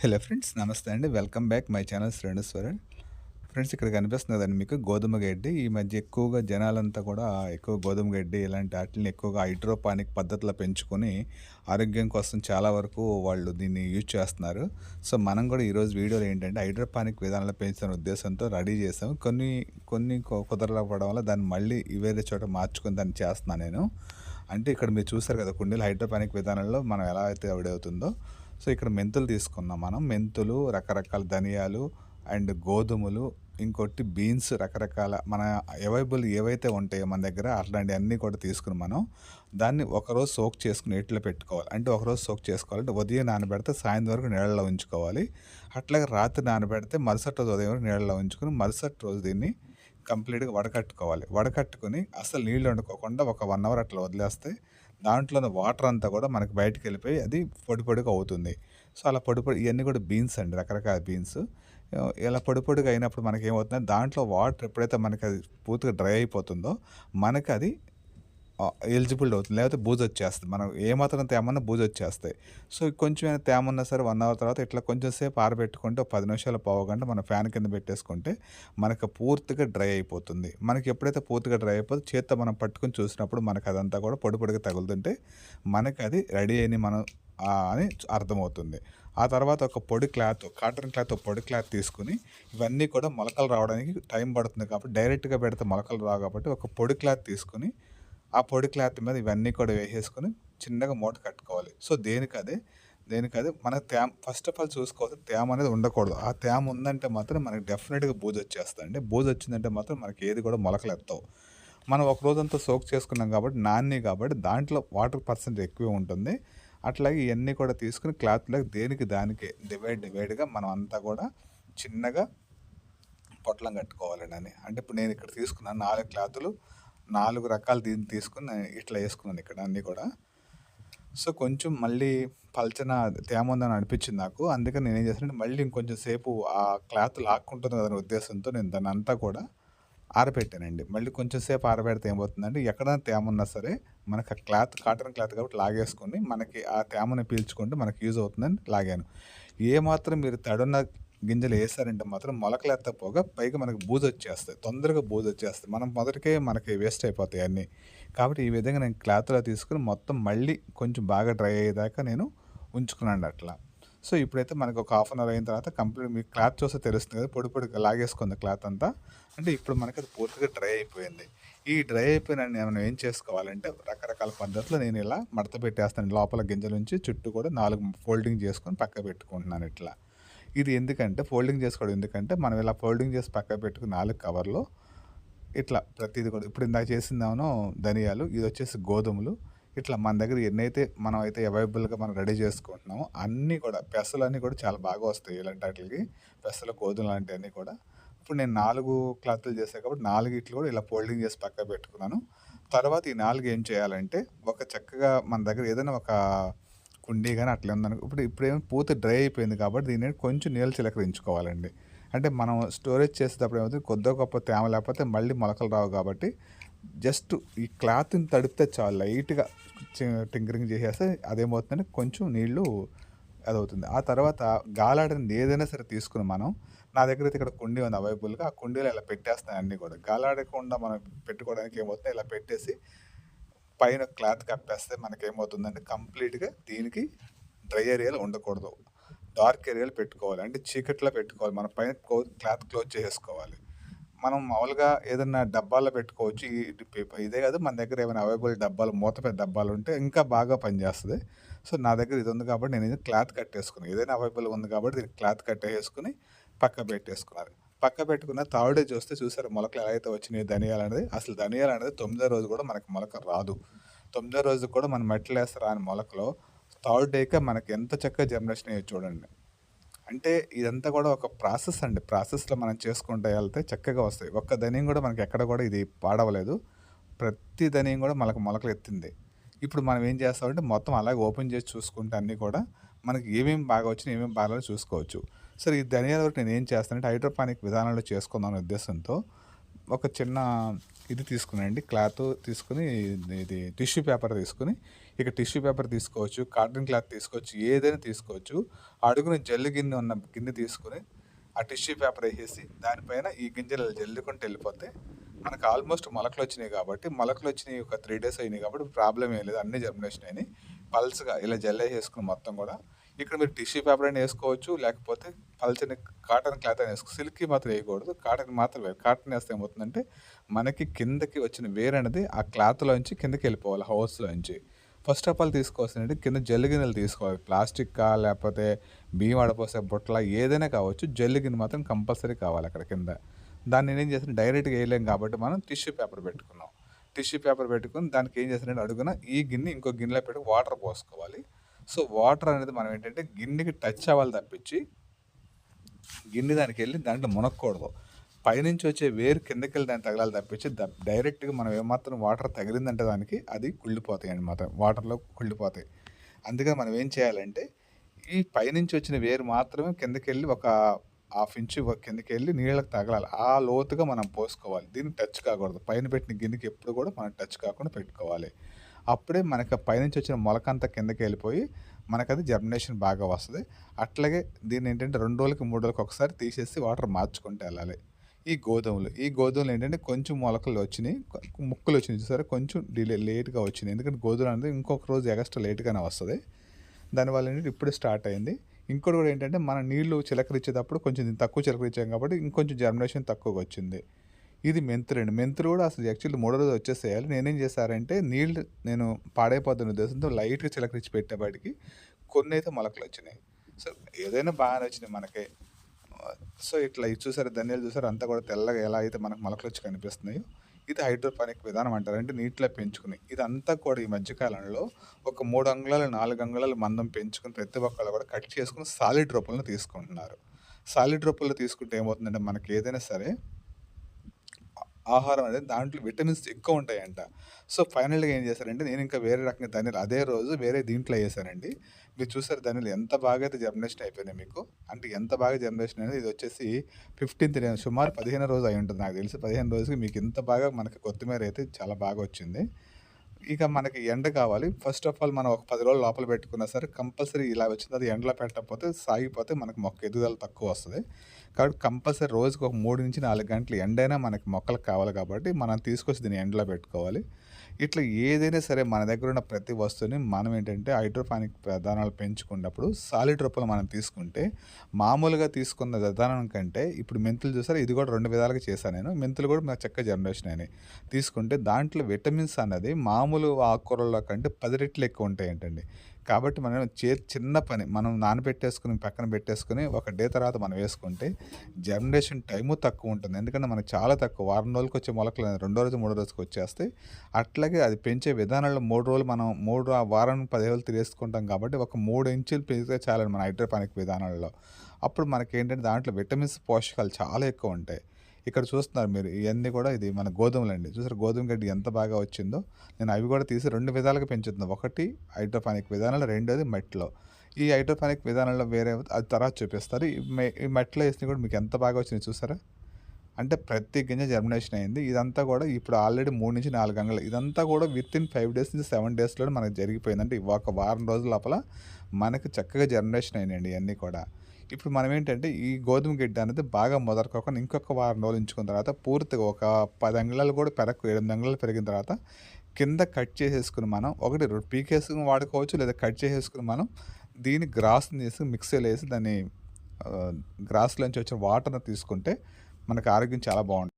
Hello friends, నమస్తే అండి. Welcome back my channel శ్రేణుస్వరన్. ఫ్రెండ్స్, ఇక్కడ కనిపిస్తుంది కదండి మీకు గోధుమ గడ్డి. ఈ మధ్య ఎక్కువగా జనాలంతా కూడా ఎక్కువ గోధుమ గడ్డి ఇలాంటి వాటిని ఎక్కువగా హైడ్రోపానిక్ పద్ధతిలో పెంచుకొని ఆరోగ్యం కోసం చాలా వరకు వాళ్ళు దీన్ని యూజ్ చేస్తున్నారు. సో మనం కూడా ఈరోజు వీడియోలో ఏంటంటే హైడ్రోపానిక్ విధానంలో పెంచుతున్న ఉద్దేశంతో రెడీ చేసాం. కొన్ని కొన్ని కుదరకపోవడం వల్ల దాన్ని మళ్ళీ వేరే చోట మార్చుకొని దాన్ని చేస్తున్నాను నేను. అంటే ఇక్కడ మీరు చూసారు కదా, కుండీలు హైడ్రోపానిక్ విధానంలో మనం ఎలా అయితే అవుతుందో. సో ఇక్కడ మెంతులు తీసుకున్నాం మనం. మెంతులు, రకరకాల ధనియాలు అండ్ గోధుమలు, ఇంకోటి బీన్స్, రకరకాల మన అవైలబుల్ ఏవైతే ఉంటాయో మన దగ్గర అట్లాంటివన్నీ కూడా తీసుకుని మనం దాన్ని ఒకరోజు సోక్ చేసుకుని నీటిలో పెట్టుకోవాలి. అంటే ఒకరోజు సోక్ చేసుకోవాలంటే ఉదయం నానబెడితే సాయంత్రం వరకు నీళ్ళలో ఉంచుకోవాలి. అట్లాగే రాత్రి నానబెడితే మరుసటి రోజు ఉదయం వరకు నీళ్ళలో ఉంచుకుని మరుసటి రోజు దీన్ని కంప్లీట్గా వడకట్టుకోవాలి. వడకట్టుకుని అసలు నీళ్ళు వండుకోకుండా ఒక 1 అవర్ అట్లా వదిలేస్తే దాంట్లోని వాటర్ అంతా కూడా మనకి బయటకు వెళ్ళిపోయి అది పొడి పొడిగా అవుతుంది. సో అలా పొడి పొడి ఇవన్నీ కూడా బీన్స్ అండి, రకరకాల బీన్స్. ఇలా పొడి పొడిగా అయినప్పుడు మనకి ఏమవుతుందంటే దాంట్లో వాటర్ ఎప్పుడైతే మనకి అది పూర్తిగా డ్రై అయిపోతుందో మనకి అది ఎలిజిబుల్ అవుతుంది. లేకపోతే బూజొచ్చేస్తుంది. మనం ఏమాత్రం తేమన్నా బూజొచ్చేస్తాయి. సో కొంచెం ఏమైనా తేమ ఉన్నా సరే 1 అవర్ తర్వాత ఇట్లా కొంచెం సేపు ఆరబెట్టుకుంటే ఒక 10 నిమిషాలు, పావుగంట మనం ఫ్యాన్ కింద పెట్టేసుకుంటే మనకు పూర్తిగా డ్రై అయిపోతుంది. మనకి ఎప్పుడైతే పూర్తిగా డ్రై అయిపోతే చేత్తో మనం పట్టుకొని చూసినప్పుడు మనకు అదంతా కూడా పొడి పొడిగా తగులుతుంటే మనకి అది రెడీ అని మనం అని అర్థమవుతుంది. ఆ తర్వాత ఒక పొడి క్లాత్, కాటన్ క్లాత్, పొడి క్లాత్ తీసుకుని ఇవన్నీ కూడా మొలకలు రావడానికి టైం పడుతుంది కాబట్టి డైరెక్ట్గా పెడితే మొలకలు రావు కాబట్టి ఒక పొడి క్లాత్ తీసుకుని ఆ పొడి క్లాత్ మీద ఇవన్నీ కూడా వేసేసుకొని చిన్నగా మూట కట్టుకోవాలి. సో దేనికదే మన ఫస్ట్ ఆఫ్ ఆల్ చూసుకోవాలి, తేమ అనేది ఉండకూడదు. ఆ తేమ ఉందంటే మాత్రం మనకి డెఫినెట్గా బూజు వచ్చేస్తుందండి. బూజు వచ్చిందంటే మాత్రం మనకి ఏది కూడా మొలకలు ఎత్తవు. మనం ఒక రోజంతా సోక్ చేసుకున్నాం కాబట్టి నాన్ని కాబట్టి దాంట్లో వాటర్ పర్సెంట్ ఎక్కువ ఉంటుంది. అట్లాగే ఇవన్నీ కూడా తీసుకుని క్లాత్లోకి దేనికి దానికే డివైడ్గా మనం అంతా కూడా చిన్నగా పొట్లం కట్టుకోవాలండి. అంటే ఇప్పుడు నేను ఇక్కడ తీసుకున్నాను 4 క్లాతులు, 4 రకాలు దీన్ని తీసుకుని ఇట్లా వేసుకున్నాను ఇక్కడ అన్నీ కూడా. సో కొంచెం మళ్ళీ పల్చన తేమ ఉందని అనిపించింది నాకు. అందుకని నేనేం చేశానంటే మళ్ళీ ఇంకొంచెం సేపు ఆ క్లాత్ లాక్కుంటుంది కదనే ఉద్దేశంతో నేను దాన్ని అంతా కూడా ఆరబెట్టానండి. మళ్ళీ కొంచెం సేపు ఆరబెడితే ఏమవుతుందంటే ఎక్కడైనా తేమ ఉన్నా సరే మనకు ఆ క్లాత్ కాటన్ క్లాత్ కాబట్టి లాగేసుకొని మనకి ఆ తేమని పీల్చుకుంటే మనకి యూజ్ అవుతుందని లాగాను. ఏమాత్రం మీరు తడున్న గింజలు వేసారంటే మాత్రం మొలకలు ఎత్తకపోగా పైగా మనకి బూజు వచ్చేస్తాయి, తొందరగా బూజు వచ్చేస్తాయి. మనం మొదటికే మనకి వేస్ట్ అయిపోతాయి అన్నీ. కాబట్టి ఈ విధంగా నేను క్లాత్లో తీసుకుని మొత్తం మళ్ళీ కొంచెం బాగా డ్రై అయ్యేదాకా నేను ఉంచుకున్నాను అట్లా. సో ఇప్పుడైతే మనకు ఒక హాఫ్ అన్ అవర్ అయిన తర్వాత కంప్లీట్ మీకు క్లాత్ చూస్తే తెలుస్తుంది కదా, పొడి పొడిగా లాగేసుకుంది క్లాత్ అంతా. అంటే ఇప్పుడు మనకి అది పూర్తిగా డ్రై అయిపోయింది. ఈ డ్రై అయిపోయిన మనం ఏం చేసుకోవాలంటే రకరకాల పద్ధతిలో నేను ఇలా మడత పెట్టేస్తాను. లోపల గింజల నుంచి చుట్టూ కూడా 4 ఫోల్డింగ్ చేసుకొని పక్క పెట్టుకుంటున్నాను ఇట్లా. ఇది ఎందుకంటే ఫోల్డింగ్ చేసుకోవడం ఎందుకంటే మనం ఇలా ఫోల్డింగ్ చేసి పక్క పెట్టుకుని 4 కవర్లో ఇట్లా ప్రతిదీ కూడా ఇప్పుడు ఇందాక చేసిందేమో ధనియాలు, ఇది వచ్చేసి గోధుమలు. ఇట్లా మన దగ్గర ఎన్నైతే మనం అయితే అవైలబుల్గా మనం రెడీ చేసుకుంటున్నామో అన్నీ కూడా పెసలన్నీ కూడా చాలా బాగా వస్తాయి ఇలాంటి వాటికి. పెసలు, గోధుమలు లాంటివన్నీ కూడా. ఇప్పుడు నేను 4 క్లాతులు చేశాను కాబట్టి 4 కూడా ఇలా ఫోల్డింగ్ చేసి పక్క పెట్టుకున్నాను. తర్వాత ఈ 4 ఏం చేయాలంటే ఒక చక్కగా మన దగ్గర ఏదైనా ఒక కుండీ కానీ అట్లా ఉందనుకో. ఇప్పుడేమో పూర్తి డ్రై అయిపోయింది కాబట్టి దీన్ని కొంచెం నీళ్ళు చిలకరించుకోవాలండి. అంటే మనం స్టోరేజ్ చేసేటప్పుడు ఏమవుతుంది, కొద్దిగా గొప్ప తేమ లేకపోతే మళ్ళీ మొలకలు రావు కాబట్టి జస్ట్ ఈ క్లాత్ని తడిపితే చాలు, లైట్గా టింకరింగ్ చేసేస్తే అదేమవుతుందంటే కొంచెం నీళ్ళు అదవుతుంది. ఆ తర్వాత గాలాడని ఏదైనా సరే తీసుకుని మనం, నా దగ్గర అయితే ఇక్కడ కుండీ ఉంది అవైలబుల్గా, ఆ కుండీలో ఇలా పెట్టేస్తాను అన్నీ కూడా. గాలాడకుండా మనం పెట్టుకోవడానికి ఏమవుతుంది, ఇలా పెట్టేసి పైన క్లాత్ కప్పేస్తే మనకేమవుతుందంటే కంప్లీట్గా దీనికి డ్రై ఏరియాలు ఉండకూడదు, డార్క్ ఏరియాలు పెట్టుకోవాలి. అంటే చీకట్లో పెట్టుకోవాలి. మన పైన క్లాత్ క్లోజ్ చేసుకోవాలి. మనం మామూలుగా ఏదన్నా డబ్బాల్లో పెట్టుకోవచ్చు. ఇదే కాదు, మన దగ్గర ఏమైనా అవైలబుల్ డబ్బాలు, మూతపెద్ద డబ్బాలు ఉంటే ఇంకా బాగా పనిచేస్తుంది. సో నా దగ్గర ఇది ఉంది కాబట్టి నేను ఇది క్లాత్ కట్టేసుకున్నాను. ఏదైనా అవైలబుల్ ఉంది కాబట్టి దీనికి క్లాత్ కట్టేసుకుని పక్క పెట్టేసుకున్నారు. పక్క పెట్టుకున్న థర్డ్ డే చూసారు మొలకలు ఎలా అయితే వచ్చినాయి ధనియాలు అనేది. అసలు ధనియాలు అనేది 9వ రోజు కూడా మనకి మొలక రాదు. 9వ రోజు కూడా మనం మట్టిలో వేస్తే రాని మొలకలో థర్డ్ డేకే మనకి ఎంత చక్కగా జనరేషన్ అయ్యో చూడండి. అంటే ఇదంతా కూడా ఒక ప్రాసెస్ అండి. ప్రాసెస్లో మనం చేసుకుంటూ వెళ్తే చక్కగా వస్తాయి. ఒక్క ధనియం కూడా మనకి ఎక్కడ కూడా ఇది పాడవలేదు. ప్రతి ధనియం కూడా మనకు మొలకలు ఎత్తింది. ఇప్పుడు మనం ఏం చేస్తామంటే మొత్తం అలాగే ఓపెన్ చేసి చూసుకుంటే అన్నీ కూడా మనకి ఏమేమి బాగా వచ్చినాయి, ఏమేమి బాగాలేదో చూసుకోవచ్చు. సరే, ఈ ధనియాల వరకు నేను ఏం చేస్తానంటే హైడ్రోపానిక్ విధానంలో చేసుకుందాం అనే ఉద్దేశంతో ఒక చిన్న ఇది తీసుకునండి, క్లాత్ తీసుకుని, ఇది టిష్యూ పేపర్ తీసుకుని ఇక టిష్యూ పేపర్ తీసుకోవచ్చు, కాటన్ క్లాత్ తీసుకోవచ్చు, ఏదైనా తీసుకోవచ్చు. అడుగున జల్లి గిన్నె ఉన్న గిన్నె తీసుకొని ఆ టిష్యూ పేపర్ వేసేసి దానిపైన ఈ గింజలు జల్లుకుంటూ వెళ్ళిపోతే మనకు ఆల్మోస్ట్ మొలకలు వచ్చినాయి కాబట్టి, మొలకలు వచ్చినాయి ఒక 3 డేస్ అయినాయి కాబట్టి ప్రాబ్లం ఏం లేదు. అన్నీ జర్మినేషన్ అయినాయి. పల్స్‌గా ఇలా జల్లేసేసుకుని మొత్తం కూడా ఇక్కడ మీరు టిష్యూ పేపర్ అయినా వేసుకోవచ్చు, లేకపోతే పల్చని కాటన్ క్లాత్ అయినా వేసుకోవచ్చు. సిల్క్‌కి మాత్రం వేయకూడదు. కాటన్ మాత్రం వేయాలి. కాటన్ వేస్తే ఏమవుతుందంటే మనకి కిందకి వచ్చిన వేరు అనేది ఆ క్లాత్‌లోంచి కిందకి వెళ్ళిపోవాలి హౌస్‌లోంచి. ఫస్ట్ ఆఫ్ ఆల్ తీసుకోవాల్సింది కింద జల్లి గిన్నెలు తీసుకోవాలి. ప్లాస్టిక్కా లేకపోతే బియ్యం ఆడపోసే బుట్టల ఏదైనా కావచ్చు. జల్లి గిన్నె మాత్రం కంపల్సరీ కావాలి అక్కడ కింద. దాన్ని నేనేం చేశాను డైరెక్ట్‌గా వేయలేం కాబట్టి మనం టిష్యూ పేపర్ పెట్టుకున్నాం. టిష్యూ పేపర్ పెట్టుకొని దానికి ఏం చేశానంటే అడుగున ఈ గిన్నె ఇంకో గిన్నెలో పెట్టి వాటర్ పోసుకోవాలి. సో వాటర్ అనేది మనం ఏంటంటే గిన్నెకి టచ్ అవ్వాలి తప్పించి గిన్నె దానికి వెళ్ళి దాంట్లో మునక్కూడదు. పైనుంచి వచ్చే వేరు కిందకెళ్ళి దాన్ని తగలాలి తప్పించి డైరెక్ట్గా మనం ఏమాత్రం వాటర్ తగిలిందంటే దానికి అది కుళ్ళిపోతాయి అన్నమాట. వాటర్లో కుళ్ళిపోతాయి. అందుకని మనం ఏం చేయాలంటే ఈ పైనుంచి వచ్చిన వేరు మాత్రమే కిందకెళ్ళి ఒక హాఫ్ ఇంచు కిందకి వెళ్ళి నీళ్ళకి తగలాలి. ఆ లోతుగా మనం పోసుకోవాలి. దీనికి టచ్ కాకూడదు. పైన పెట్టిన గిన్నెకి ఎప్పుడు కూడా మనం టచ్ కాకుండా పెట్టుకోవాలి. అప్పుడే మనకి పైనుంచి వచ్చిన మొలకంతా కిందకి వెళ్ళిపోయి మనకది జర్మినేషన్ బాగా వస్తుంది. అట్లాగే దీన్ని ఏంటంటే 2 రోజులకి 3 రోజులకి ఒకసారి తీసేసి వాటర్ మార్చుకుంటూ వెళ్ళాలి. ఈ గోధుమలు ఏంటంటే కొంచెం మొలకలు వచ్చినాయి, ముక్కలు వచ్చినాయి చూసారా, కొంచెం లేట్గా వచ్చినాయి. ఎందుకంటే గోధుమలు అనేది ఇంకొక రోజు ఎక్స్ట్రా లేట్గానే వస్తుంది. దానివల్ల ఏంటంటే ఇప్పుడే స్టార్ట్ అయింది. ఇంకోటి కూడా ఏంటంటే మన నీళ్లు చిలకరించేటప్పుడు కొంచెం తక్కువ చిలకరించాం కాబట్టి ఇంకొంచెం జర్మినేషన్ తక్కువగా వచ్చింది. ఇది మెంతులండి. మెంతులు కూడా అసలు యాక్చువల్లీ 3వ రోజు వచ్చేసేయాలి. నేనేం చేశారంటే నేను పాడైపోతున్న ఉద్దేశంతో లైట్గా చిలకరించి పెట్టేపాటికి కొన్ని అయితే మొలకలు వచ్చినాయి. సో ఏదైనా బాగానే వచ్చినాయి మనకి. సో ఇట్లా ఇది చూసారు, ధనియాలు చూసారు, అంతా కూడా తెల్లగా ఎలా అయితే మనకు మొలకలు వచ్చి కనిపిస్తున్నాయో ఇది హైడ్రోపానిక్ విధానం అంటారు. అంటే నీటిలో పెంచుకుని ఇదంతా కూడా ఈ మధ్యకాలంలో ఒక 3 అంగుళాలు 4 అంగుళాలు మందం పెంచుకుని ప్రతి ఒక్కళ్ళు కూడా కట్ చేసుకుని సాలిడ్ రూపంలో తీసుకుంటున్నారు. సాలిడ్ రూపంలో తీసుకుంటే ఏమవుతుందంటే మనకి ఏదైనా సరే ఆహారం అనేది దాంట్లో విటమిన్స్ ఎక్కువ ఉంటాయంట. సో ఫైనల్‌గా ఏం చేశారంటే నేను ఇంకా వేరే రకంగా ధనియాలు అదే రోజు వేరే దీంట్లో వేసానండి. మీరు చూసారు ధనియాలు ఎంత బాగా అయితే జర్మినేషన్ అయిపోయినాయి మీకు. అంటే ఎంత బాగా జర్మినేషన్ అనేది ఇది వచ్చేసి 15థ్ డే సుమారు 15 రోజు అయి ఉంటుంది నాకు తెలిసి. 15 రోజుకి మీకు ఇంత బాగా మనకి కొత్తిమీర అయితే చాలా బాగా వచ్చింది. ఇక మనకి ఎండ కావాలి. ఫస్ట్ ఆఫ్ ఆల్ మనం ఒక 10 రోజులు లోపల పెట్టుకున్నా సరే కంపల్సరీ ఇలా వచ్చింది. అది ఎండలో పెట్టకపోతే సాగిపోతే మనకి మొక్క ఎదుగుదల తక్కువ వస్తుంది. కాబట్టి కంపల్సరీ రోజుకి ఒక 3-4 గంటలు ఎండైనా మనకి మొక్కలకు కావాలి కాబట్టి మనం తీసుకొచ్చి దీన్ని ఎండలో పెట్టుకోవాలి. ఇట్లా ఏదైనా సరే మన దగ్గర ఉన్న ప్రతి వస్తువుని మనం ఏంటంటే హైడ్రోపానిక్ విధానాలు పెంచుకున్నప్పుడు సాలిడ్ రూపంలో మనం తీసుకుంటే మామూలుగా తీసుకున్న విధానం కంటే ఇప్పుడు మెంతులు చూసారా, ఇది కూడా 2 విధాలుగా చేశాను నేను. మెంతులు కూడా నాకు చక్కగా జనరేషన్ అయినాయి. తీసుకుంటే దాంట్లో విటమిన్స్ అన్నది మామూలు ఆకుకూరల్లో కంటే 10 రెట్లు ఎక్కువ ఉంటాయంటండి. కాబట్టి మనం చిన్న పని మనం నానబెట్టేసుకుని పక్కన పెట్టేసుకుని ఒక డే తర్వాత మనం వేసుకుంటే జర్మినేషన్ టైము తక్కువ ఉంటుంది. ఎందుకంటే మనకు చాలా తక్కువ వారం రోజులకి వచ్చే మొలకలు 2 రోజు 3 రోజుకి వచ్చేస్తాయి. అట్లాగే అది పెంచే విధానంలో 3 రోజులు మనం వారం 10 రోజులు తినేసుకుంటాం కాబట్టి ఒక 3 ఇంచులు పెరిగితే చాలండి మన హైడ్రోపానిక్ విధానాలలో. అప్పుడు మనకేంటంటే దాంట్లో విటమిన్స్ పోషకాలు చాలా ఎక్కువ ఉంటాయి. ఇక్కడ చూస్తున్నారు మీరు ఇవన్నీ కూడా ఇది మన గోధుమలండి. చూసారు గోధుమ గడ్డి ఎంత బాగా వచ్చిందో. నేను అవి కూడా తీసి 2 విధాలుగా పెంచుతున్నాను. ఒకటి హైడ్రోపానిక్ విధానంలో, రెండోది మట్టిలో. ఈ హైడ్రోపానిక్ విధానంలో వేరే అది తర్వాత చూపిస్తారు. ఈ మట్టిలో వేసినవి కూడా మీకు ఎంత బాగా వచ్చినాయి చూసారా. అంటే ప్రతి గింజ జర్మినేషన్ అయింది. ఇదంతా కూడా ఇప్పుడు ఆల్రెడీ 3-4 అంగుళాలు ఇదంతా కూడా వితిన్ 5 డేస్ నుంచి 7 డేస్‌లోనే మనకు జరిగిపోయింది. అంటే ఒక వారం రోజుల లోపల మనకి చక్కగా జర్మినేషన్ అయినాయండి ఇవన్నీ కూడా. ఇప్పుడు మనం ఏంటంటే ఈ గోధుమ గిడ్డ అనేది బాగా మొదలుకోకుండా ఇంకొక వారం రోజులు ఉంచుకున్న తర్వాత పూర్తిగా ఒక 10 అంగుళాలు కూడా 8 అంగుళాలు పెరిగిన తర్వాత కింద కట్ చేసేసుకుని మనం ఒకటి పీకేసుకుని వాడుకోవచ్చు, లేదా కట్ చేసేసుకుని మనం దీన్ని గ్రాస్‌ని తీసి మిక్సీలో వేసి దాన్ని గ్రాస్‌లోంచి వచ్చే వాటర్‌ని తీసుకుంటే మనకు ఆరోగ్యం చాలా బాగుంటుంది.